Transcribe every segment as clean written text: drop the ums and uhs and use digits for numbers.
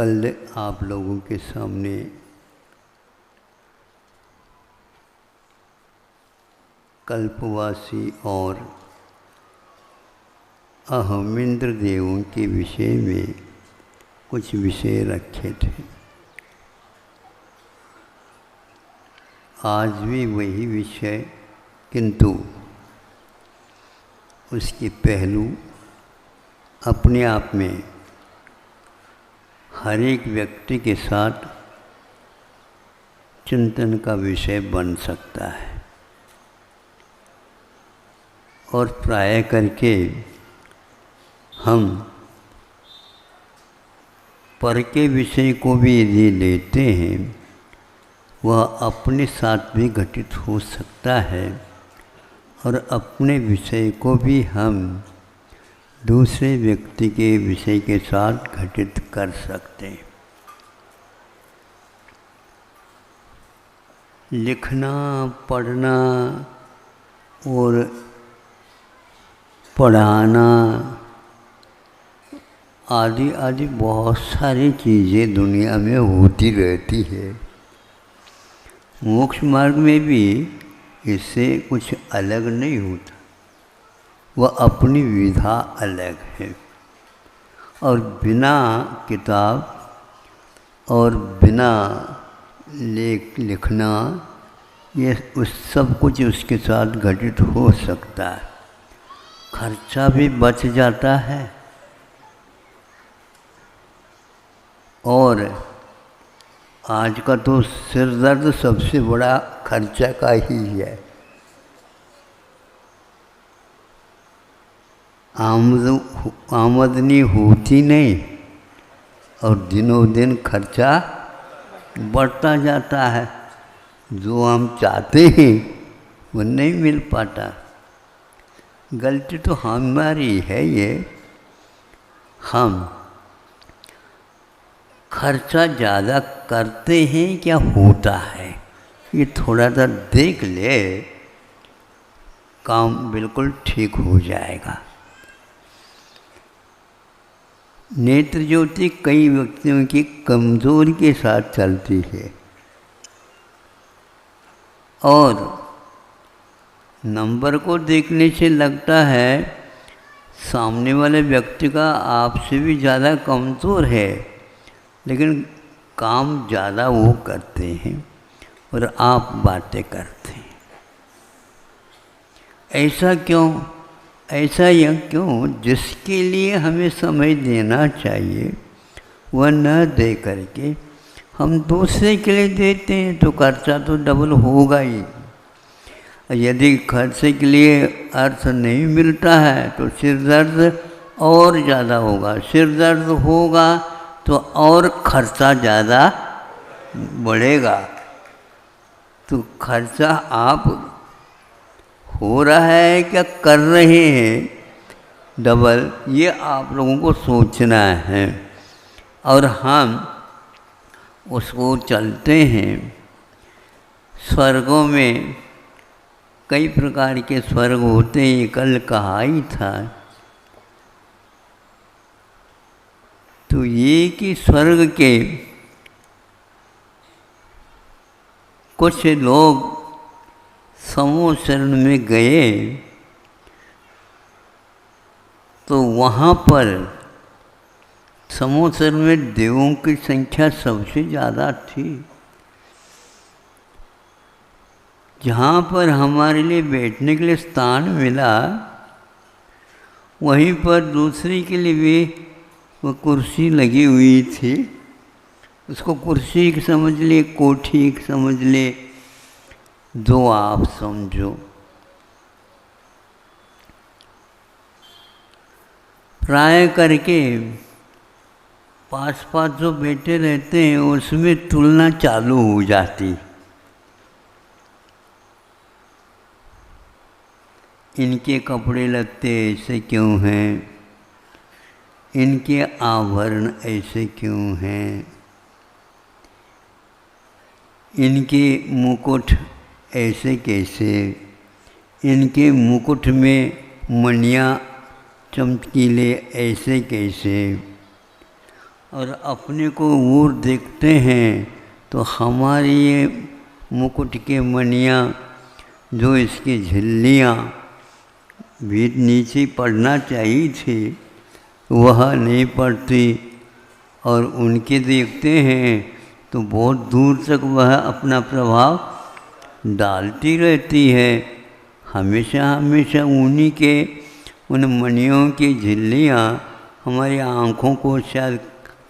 कल आप लोगों के सामने कल्पवासी और अहमिंद्र देवों के विषय में कुछ विषय रखे थे। आज भी वही विषय, किंतु उसके पहलू अपने आप में हर एक व्यक्ति के साथ चिंतन का विषय बन सकता है और प्राय करके हम पर के विषय को भी यदि लेते हैं वह अपने साथ भी घटित हो सकता है और अपने विषय को भी हम दूसरे व्यक्ति के विषय के साथ घटित कर सकते हैं। लिखना, पढ़ना और पढ़ाना आदि आदि बहुत सारी चीज़ें दुनिया में होती रहती है। मोक्ष मार्ग में भी इससे कुछ अलग नहीं होता, वह अपनी विधा अलग है। और बिना किताब और बिना लिखना ये उस सब कुछ उसके साथ घटित हो सकता है। खर्चा भी बच जाता है और आज का तो सिर दर्द सबसे बड़ा खर्चा का ही है। आमदनी होती नहीं और दिनों दिन खर्चा बढ़ता जाता है। जो हम चाहते हैं वो नहीं मिल पाता। गलती तो हमारी है ये, हम खर्चा ज़्यादा करते हैं क्या होता है, ये थोड़ा सा देख ले, काम बिल्कुल ठीक हो जाएगा। नेत्र ज्योति कई व्यक्तियों की कमज़ोरी के साथ चलती है और नंबर को देखने से लगता है सामने वाले व्यक्ति का आपसे भी ज़्यादा कमज़ोर है, लेकिन काम ज़्यादा वो करते हैं और आप बातें करते हैं। ऐसा क्यों? ऐसा यह क्यों? जिसके लिए हमें समय देना चाहिए वह न दे करके हम दूसरे के लिए देते हैं तो खर्चा तो डबल होगा ही। यदि खर्चे के लिए अर्थ नहीं मिलता है तो सिर दर्द और ज़्यादा होगा। सिर दर्द होगा तो और खर्चा ज़्यादा बढ़ेगा। तो खर्चा आप हो रहा है क्या कर रहे हैं डबल, ये आप लोगों को सोचना है। और हम उसको चलते हैं। स्वर्गों में कई प्रकार के स्वर्ग होते हैं, कल कहा ही था। तो ये कि स्वर्ग के कुछ लोग समूह शरण में गए तो वहाँ पर समूह शरण में देवों की संख्या सबसे ज़्यादा थी। जहाँ पर हमारे लिए बैठने के लिए स्थान मिला वहीं पर दूसरे के लिए भी वो कुर्सी लगी हुई थी। उसको कुर्सी समझ ले, कोठी समझ ले, जो आप समझो। प्राय करके पास पास जो बैठे रहते हैं उसमें तुलना चालू हो जाती। इनके कपड़े लत्ते ऐसे क्यों हैं, इनके आभरण ऐसे क्यों हैं, इनके मुकुट ऐसे कैसे, इनके मुकुट में मणियाँ चमकीले ऐसे कैसे, और अपने को और देखते हैं तो हमारी ये मुकुट के मणियाँ, जो इसकी झिल्लियाँ भी नीचे पड़ना चाहिए थी, वह नहीं पड़ती। और उनके देखते हैं तो बहुत दूर तक वह अपना प्रभाव डालती रहती है। हमेशा हमेशा उन्हीं के उन मणियों की झिल्लियाँ हमारी आँखों को शायद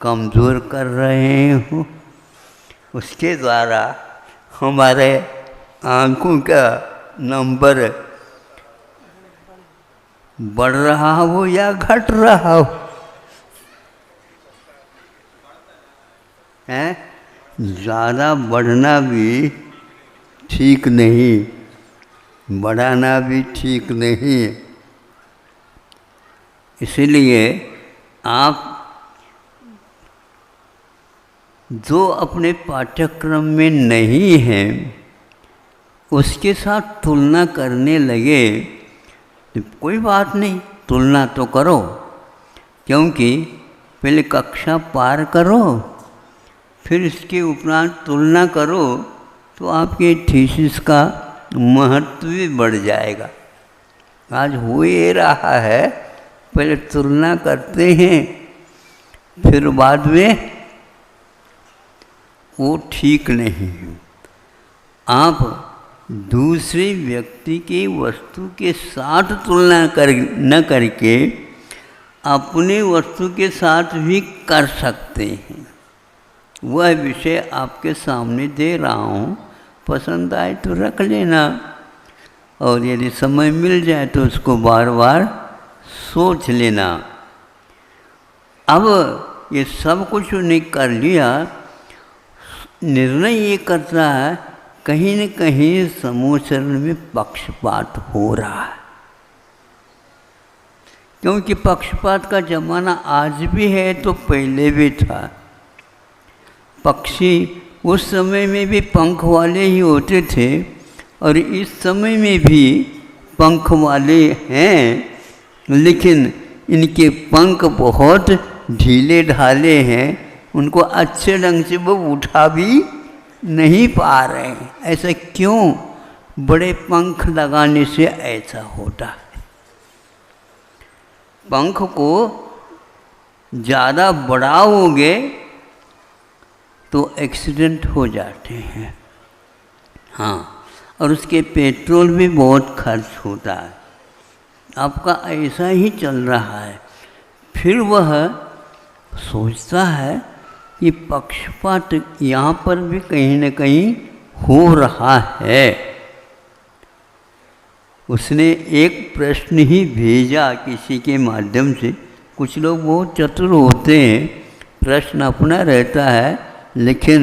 कमज़ोर कर रहे हो, उसके द्वारा हमारे आँखों का नंबर बढ़ रहा हो या घट रहा हो, है ज़्यादा बढ़ना भी ठीक नहीं, बढ़ाना भी ठीक नहीं। इसलिए आप जो अपने पाठ्यक्रम में नहीं हैं उसके साथ तुलना करने लगे तो कोई बात नहीं, तुलना तो करो, क्योंकि पहले कक्षा पार करो, फिर इसके उपरांत तुलना करो तो आपके थीसिस का महत्व भी बढ़ जाएगा। आज हो ये रहा है, पहले तुलना करते हैं फिर बाद में, वो ठीक नहीं है। आप दूसरे व्यक्ति की वस्तु के साथ तुलना न करके अपने वस्तु के साथ भी कर सकते हैं। वह विषय आपके सामने दे रहा हूँ, पसंद आए तो रख लेना, और यदि समय मिल जाए तो उसको बार बार सोच लेना। अब ये सब कुछ उन्हें कर लिया, निर्णय ये करता है कहीं न कहीं समूचरण में पक्षपात हो रहा है, क्योंकि पक्षपात का जमाना आज भी है तो पहले भी था। पक्षी उस समय में भी पंख वाले ही होते थे और इस समय में भी पंख वाले हैं, लेकिन इनके पंख बहुत ढीले ढाले हैं, उनको अच्छे ढंग से वो उठा भी नहीं पा रहे हैं। ऐसा क्यों? बड़े पंख लगाने से ऐसा होता है। पंख को ज़्यादा बढ़ाओगे तो एक्सीडेंट हो जाते हैं। हाँ, और उसके पेट्रोल भी बहुत खर्च होता है। आपका ऐसा ही चल रहा है। फिर वह सोचता है कि पक्षपात यहाँ पर भी कहीं न कहीं हो रहा है। उसने एक प्रश्न ही भेजा किसी के माध्यम से। कुछ लोग बहुत चतुर होते हैं, प्रश्न अपना रहता है लेकिन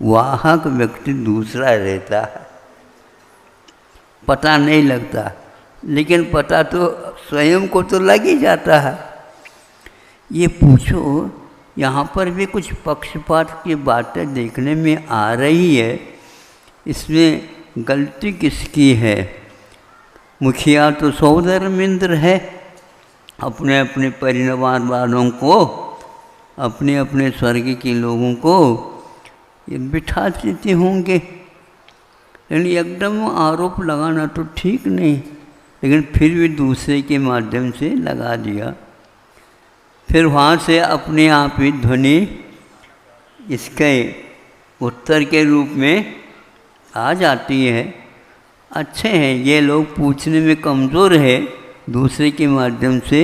वाहक व्यक्ति दूसरा रहता है, पता नहीं लगता, लेकिन पता तो स्वयं को तो लग ही जाता है। ये पूछो, यहाँ पर भी कुछ पक्षपात की बातें देखने में आ रही है, इसमें गलती किसकी है? मुखिया तो सौधर्मेंद्र है, अपने अपने परिवार वालों को, अपने अपने स्वर्ग के लोगों को ये बिठा देते होंगे, लेकिन एकदम आरोप लगाना तो ठीक नहीं, लेकिन फिर भी दूसरे के माध्यम से लगा दिया। फिर वहाँ से अपने आप ही ध्वनि इसके उत्तर के रूप में आ जाती है। अच्छे हैं ये लोग, पूछने में कमज़ोर है, दूसरे के माध्यम से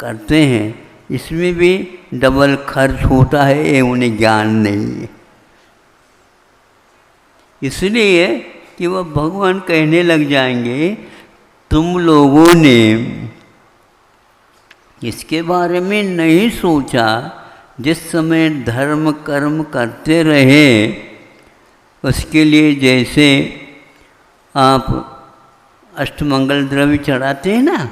करते हैं। इसमें भी डबल खर्च होता है, ये उन्हें ज्ञान नहीं है। इसलिए कि वह भगवान कहने लग जाएंगे, तुम लोगों ने इसके बारे में नहीं सोचा, जिस समय धर्म कर्म करते रहे उसके लिए, जैसे आप अष्टमंगल द्रव्य चढ़ाते हैं ना,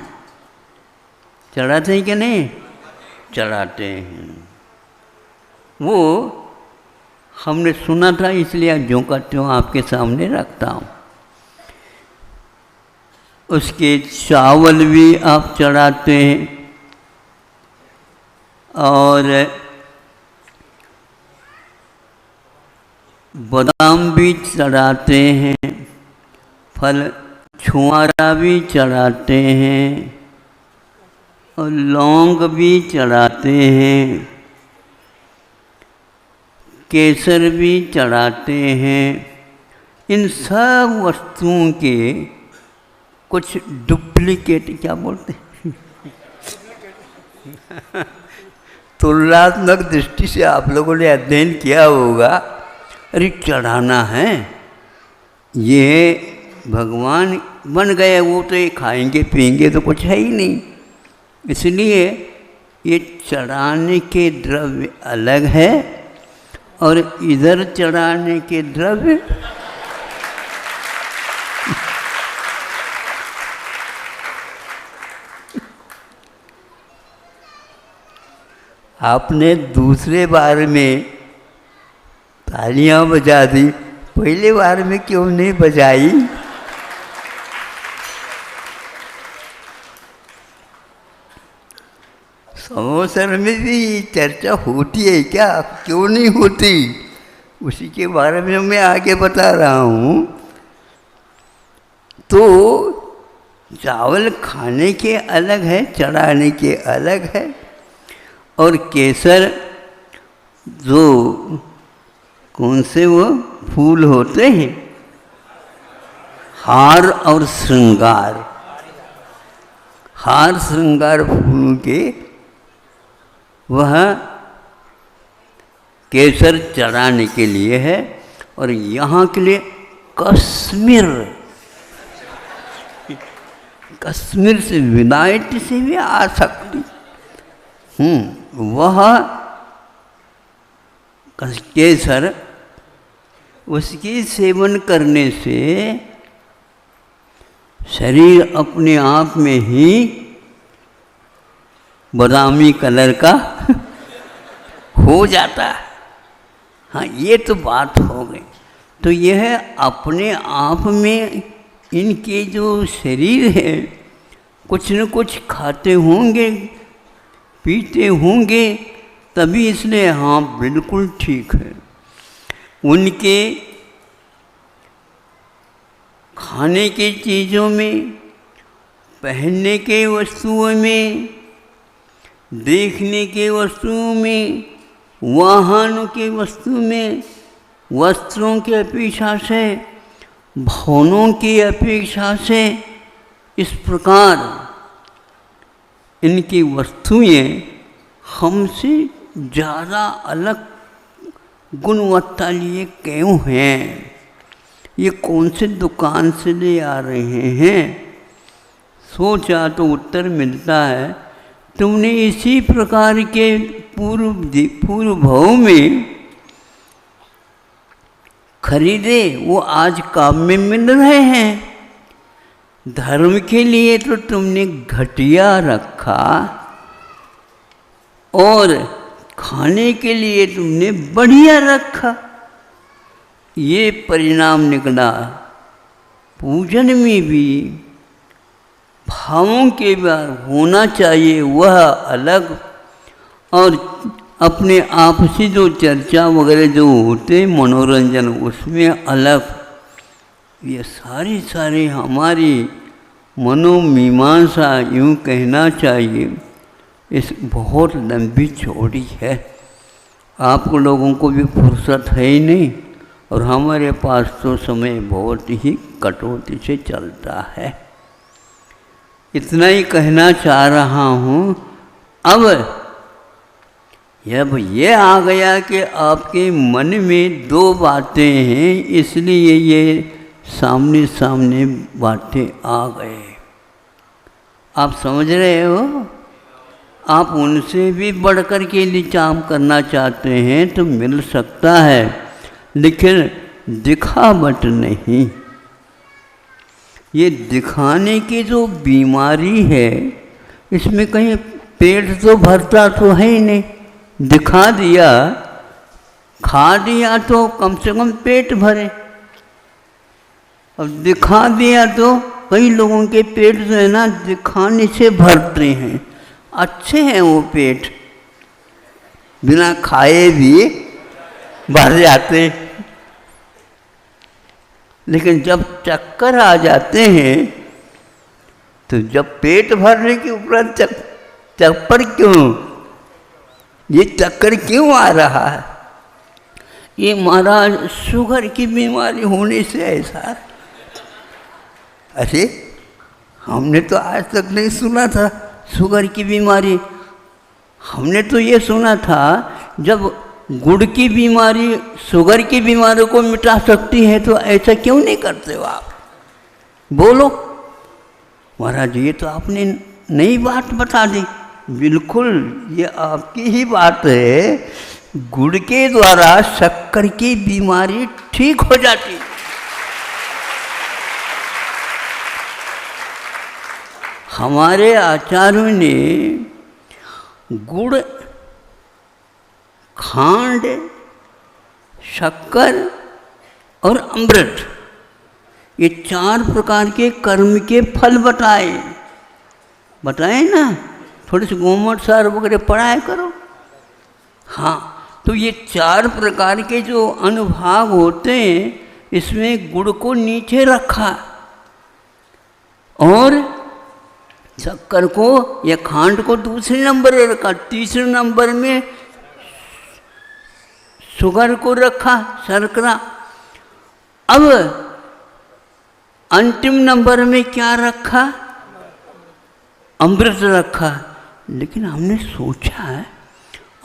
चढ़ाते हैं कि नहीं? चढ़ाते हैं। वो हमने सुना था, इसलिए जो करते हो आपके सामने रखता हूँ। उसके चावल भी आप चढ़ाते हैं और बादाम भी चढ़ाते हैं, फल छुआरा भी चढ़ाते हैं और लौंग भी चढ़ाते हैं, केसर भी चढ़ाते हैं। इन सब वस्तुओं के कुछ डुप्लीकेट क्या बोलते हैं तुलनात्मक दृष्टि से आप लोगों ने अध्ययन किया होगा। अरे चढ़ाना है, ये भगवान बन गए, वो तो ये खाएंगे पिएंगे तो कुछ है ही नहीं। इसलिए ये चढ़ाने के द्रव्य अलग है और इधर चढ़ाने के द्रव्य आपने दूसरे बार में तालियां बजा दी, पहले बार में क्यों नहीं बजाई? संवत्सर में भी चर्चा होती है क्या? क्यों नहीं होती? उसी के बारे में मैं आगे बता रहा हूँ। तो चावल खाने के अलग है, चढ़ाने के अलग है। और केसर जो कौन से वो फूल होते हैं, हार और श्रृंगार, हार श्रृंगार फूलों के वह केसर चढ़ाने के लिए है। और यहाँ के लिए कश्मीर, कश्मीर से विलायत से भी आ सकती, वह केसर, उसके सेवन करने से शरीर अपने आप में ही बादामी कलर का हो जाता है। हाँ, ये तो बात हो गई। तो यह अपने आप में इनके जो शरीर है कुछ न कुछ खाते होंगे, पीते होंगे, तभी इसलिए हाँ बिल्कुल ठीक है। उनके खाने की चीज़ों में, पहनने के वस्तुओं में, देखने के वस्तुओं में, वाहनों के वस्तु में, वस्त्रों की अपेक्षा से, भवनों की अपेक्षा से, इस प्रकार इनकी वस्तुएं हमसे ज़्यादा अलग गुणवत्ता लिए क्यों हैं? ये कौन से दुकान से ले आ रहे हैं? सोचा तो उत्तर मिलता है, तुमने इसी प्रकार के पूर्व भाव में खरीदे, वो आज काम में मिल रहे हैं। धर्म के लिए तो तुमने घटिया रखा और खाने के लिए तुमने बढ़िया रखा। ये परिणाम निकला। पूजन में भी भावों के बार होना चाहिए वह अलग, और अपने आपसी जो चर्चा वगैरह जो होते मनोरंजन उसमें अलग। ये सारी हमारी मनोमीमांसा यूँ कहना चाहिए इस बहुत लंबी चौड़ी है। आप लोगों को भी फुर्सत है ही नहीं और हमारे पास तो समय बहुत ही कटौती से चलता है। इतना ही कहना चाह रहा हूँ। अब जब ये आ गया कि आपके मन में दो बातें हैं, इसलिए ये सामने सामने बातें आ गए। आप समझ रहे हो? आप उनसे भी बढ़कर के लिए काम करना चाहते हैं तो मिल सकता है, लेकिन दिखावट नहीं। ये दिखाने की जो बीमारी है, इसमें कहीं पेट तो भरता तो है ही नहीं। दिखा दिया, खा दिया तो कम से कम पेट भरे, और दिखा दिया तो कई लोगों के पेट जो है ना दिखाने से भरते हैं। अच्छे हैं वो पेट, बिना खाए भी भर जाते। लेकिन जब चक्कर आ जाते हैं तो जब पेट भरने के उपरांत चक्कर क्यों, ये चक्कर क्यों आ रहा है? ये महाराज शुगर की बीमारी होने से ऐसा। अरे हमने तो आज तक नहीं सुना था शुगर की बीमारी। हमने तो ये सुना था जब गुड़ की बीमारी शुगर की बीमारी को मिटा सकती है तो ऐसा क्यों नहीं करते हो आप? बोलो महाराज, ये तो आपने नई बात बता दी। बिल्कुल ये आपकी ही बात है, गुड़ के द्वारा शक्कर की बीमारी ठीक हो जाती। हमारे आचार्यों ने गुड़, खांड, शक्कर और अमृत, ये 4 प्रकार के कर्म के फल बताए ना। थोड़ी सी गोमठ सार वगैरह पढ़ाया करो। हाँ, तो ये 4 प्रकार के जो अनुभाग होते हैं, इसमें गुड़ को नीचे रखा और शक्कर को या खांड को दूसरे नंबर पर रखा, तीसरे नंबर में शुगर को रखा, शर्करा। अब अंतिम नंबर में क्या रखा? अमृत रखा। लेकिन हमने सोचा है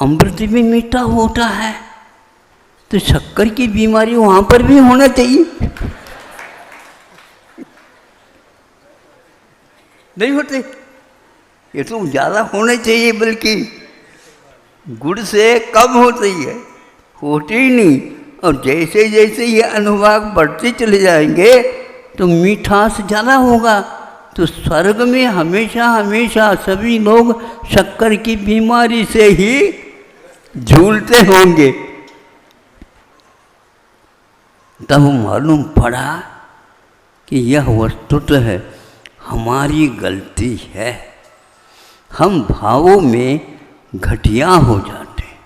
अमृत भी मीठा होता है, तो शक्कर की बीमारी वहाँ पर भी होना चाहिए। नहीं होते, ये तो ज़्यादा होने चाहिए, बल्कि गुड़ से कम होती है, होती ही नहीं। और जैसे जैसे ये अनुभाग बढ़ते चले जाएंगे तो मिठास ज़्यादा होगा। तो स्वर्ग में हमेशा हमेशा सभी लोग शक्कर की बीमारी से ही झूलते होंगे। तब मालूम पड़ा कि यह वस्तुतः है हमारी गलती है। हम भावों में घटिया हो जाते हैं।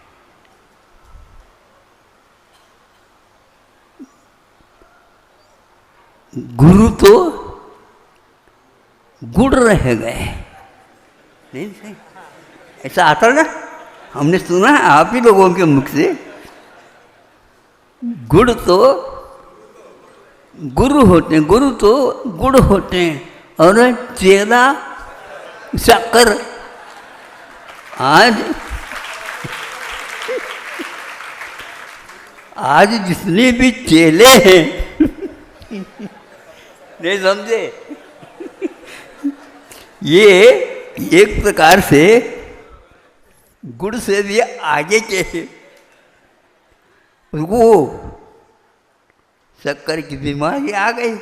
गुरु तो गुड़ रह गए। नहीं सही, ऐसा आता ना, हमने सुना है आप ही लोगों के मुख से। गुड़ तो गुरु होते हैं, गुरु तो गुड़ होते हैं और चेला शक्कर। आज जितने भी चेले हैं नहीं समझे, ये एक प्रकार से गुड़ से भी आगे के वो शक्कर की बीमारी आ गई,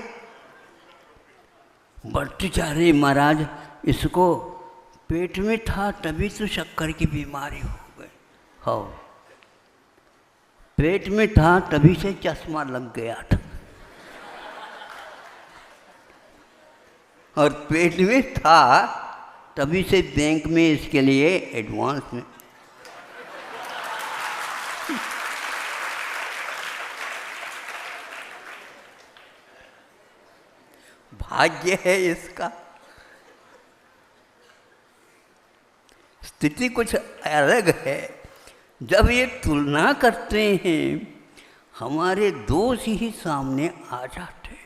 बढ़ती जा रही। महाराज इसको पेट में था तभी तो शक्कर की बीमारी हो गई। हो, पेट में था तभी से चश्मा लग गया था, और पेट में था तभी से बैंक में इसके लिए एडवांस में भाग्य है इसका। स्थिति कुछ अलग है। जब ये तुलना करते हैं हमारे दोष ही सामने आ जाते हैं।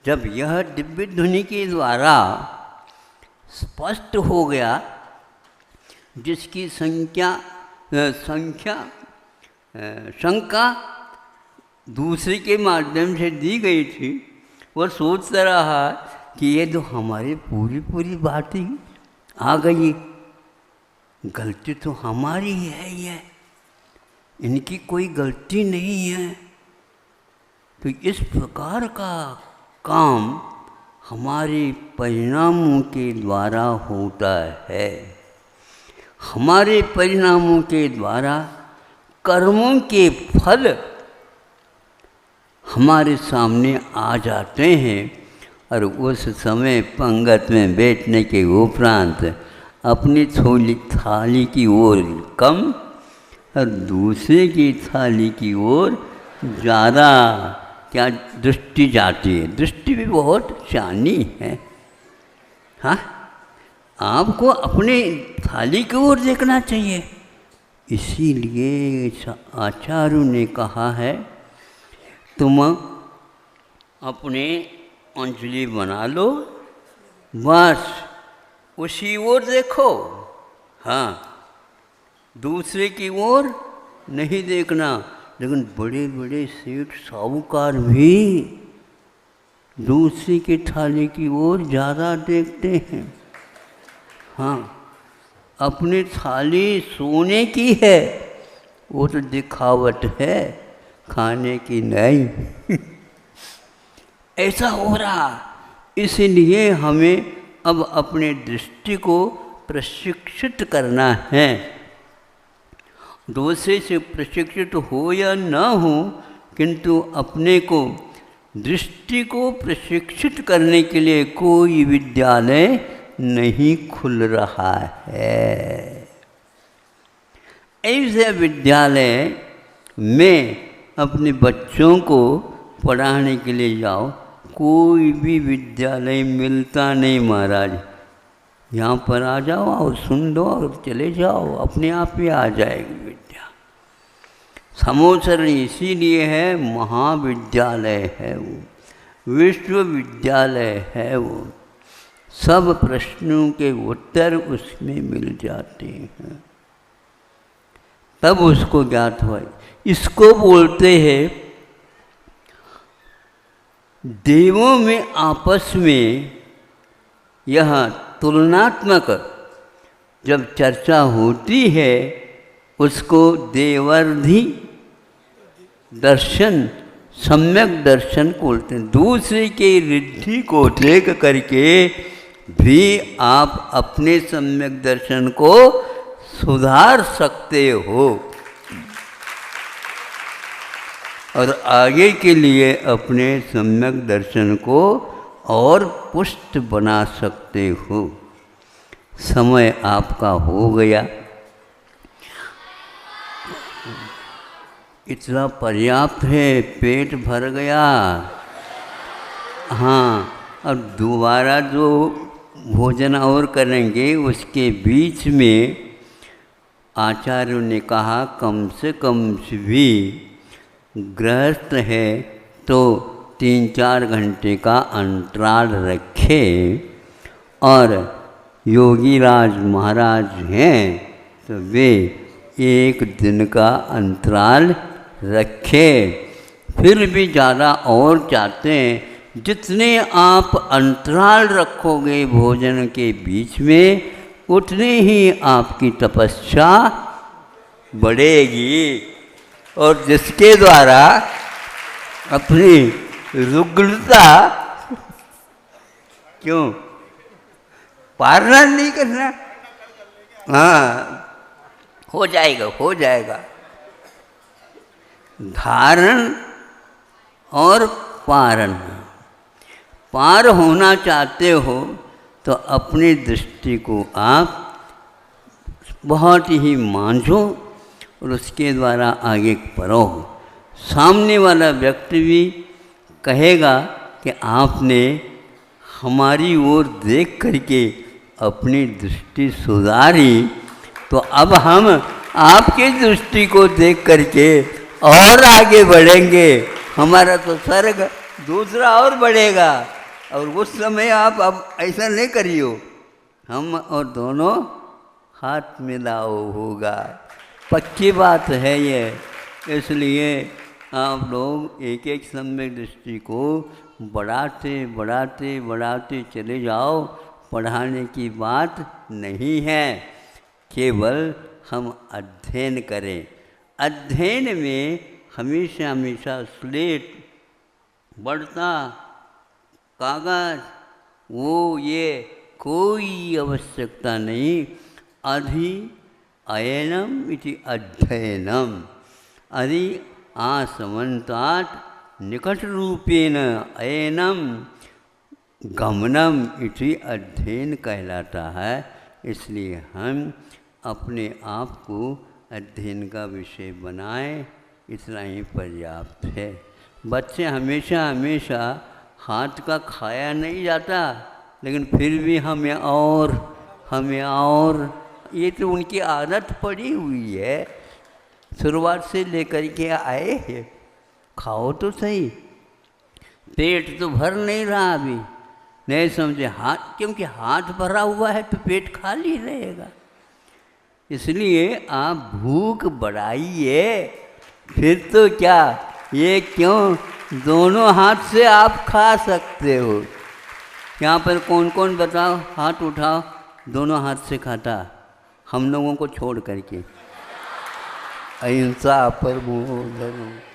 जब यह दिव्य ध्वनि के द्वारा स्पष्ट हो गया, जिसकी शंका दूसरे के माध्यम से दी गई थी, वह सोचता रहा कि ये तो हमारी पूरी बात ही आ गई, गलती तो हमारी ही है, ये इनकी कोई गलती नहीं है। तो इस प्रकार का काम हमारे परिणामों के द्वारा होता है। हमारे परिणामों के द्वारा कर्मों के फल हमारे सामने आ जाते हैं, और उस समय पंगत में बैठने के उपरांत अपनी थाली की ओर कम और दूसरे की थाली की ओर ज़्यादा क्या दृष्टि जाती है, दृष्टि भी बहुत चानी है। हाँ, आपको अपने थाली की ओर देखना चाहिए। इसीलिए आचार्यों ने कहा है तुम अपने अंजलि बना लो, बस उसी ओर देखो। हाँ, दूसरे की ओर नहीं देखना। लेकिन बड़े बड़े सेठ साहूकार भी दूसरे की थाली की ओर ज़्यादा देखते हैं। हाँ, अपनी थाली सोने की है, वो तो दिखावट है, खाने की नहीं। ऐसा हो रहा। इसलिए हमें अब अपने दृष्टि को प्रशिक्षित करना है। दूसरे से प्रशिक्षित हो या न हो, किंतु अपने को दृष्टि को प्रशिक्षित करने के लिए कोई विद्यालय नहीं खुल रहा है। ऐसे विद्यालय में अपने बच्चों को पढ़ाने के लिए जाओ, कोई भी विद्यालय मिलता नहीं महाराज। यहाँ पर आ जाओ और सुन दो और चले जाओ, अपने आप ही आ जाएगी विद्या। समोसरण इसीलिए है, महाविद्यालय है वो, विश्वविद्यालय है वो। सब प्रश्नों के उत्तर उसमें मिल जाते हैं, तब उसको ज्ञात हुआ। इसको बोलते हैं देवों में आपस में यह तुलनात्मक जब चर्चा होती है, उसको देवर्धि दर्शन, सम्यक दर्शन बोलते हैं। दूसरे के रिद्धि को देख करके भी आप अपने सम्यक दर्शन को सुधार सकते हो और आगे के लिए अपने सम्यक दर्शन को और पुष्ट बना सकते हो। समय आपका हो गया, इतना पर्याप्त है, पेट भर गया। हाँ, अब दोबारा जो भोजन और करेंगे उसके बीच में आचार्यों ने कहा कम से कम भी गृहस्थ है तो 3-4 घंटे का अंतराल रखे, और योगीराज महाराज हैं तो वे 1 दिन का अंतराल रखे। फिर भी ज़्यादा और चाहते हैं, जितने आप अंतराल रखोगे भोजन के बीच में, उतने ही आपकी तपस्या बढ़ेगी, और जिसके द्वारा अपनी रुग्णता क्यों पालना नहीं करना, हाँ हो जाएगा, हो जाएगा। धारण और पारण, पार होना चाहते हो तो अपनी दृष्टि को आप बहुत ही मांझो और उसके द्वारा आगे बढ़ो। सामने वाला व्यक्ति भी कहेगा कि आपने हमारी ओर देख करके अपनी दृष्टि सुधारी, तो अब हम आपकी दृष्टि को देख करके और आगे बढ़ेंगे, हमारा तो स्वर्ग दूसरा और बढ़ेगा। और उस समय आप अब ऐसा नहीं करियो, हम और दोनों हाथ मिलाओ होगा। पक्की बात है ये। इसलिए आप लोग एक एक सम्यक दृष्टि को बढ़ाते बढ़ाते बढ़ाते चले जाओ। पढ़ाने की बात नहीं है, केवल हम अध्ययन करें। अध्ययन में हमेशा हमेशा स्लेट, बढ़ता कागज, वो ये कोई आवश्यकता नहीं। अधि अयनम इति अध्ययनम, अधि आसमन्तात् निकट रूपेण अयनम गमनम इति अध्ययन कहलाता है। इसलिए हम अपने आप को अध्ययन का विषय बनाएं, इतना ही पर्याप्त है। बच्चे हमेशा हमेशा हाथ का खाया नहीं जाता, लेकिन फिर भी हमें और ये तो उनकी आदत पड़ी हुई है, शुरुआत से लेकर के आए हैं। खाओ तो सही, पेट तो भर नहीं रहा अभी, नहीं समझे हाथ, क्योंकि हाथ भरा हुआ है तो पेट खाली रहेगा। इसलिए आप भूख बढ़ाइए, फिर तो क्या, ये क्यों, दोनों हाथ से आप खा सकते हो। यहाँ पर कौन कौन बताओ, हाथ उठाओ, दोनों हाथ से खाता हम लोगों को छोड़ करके। अहिंसा परमो धर्मः।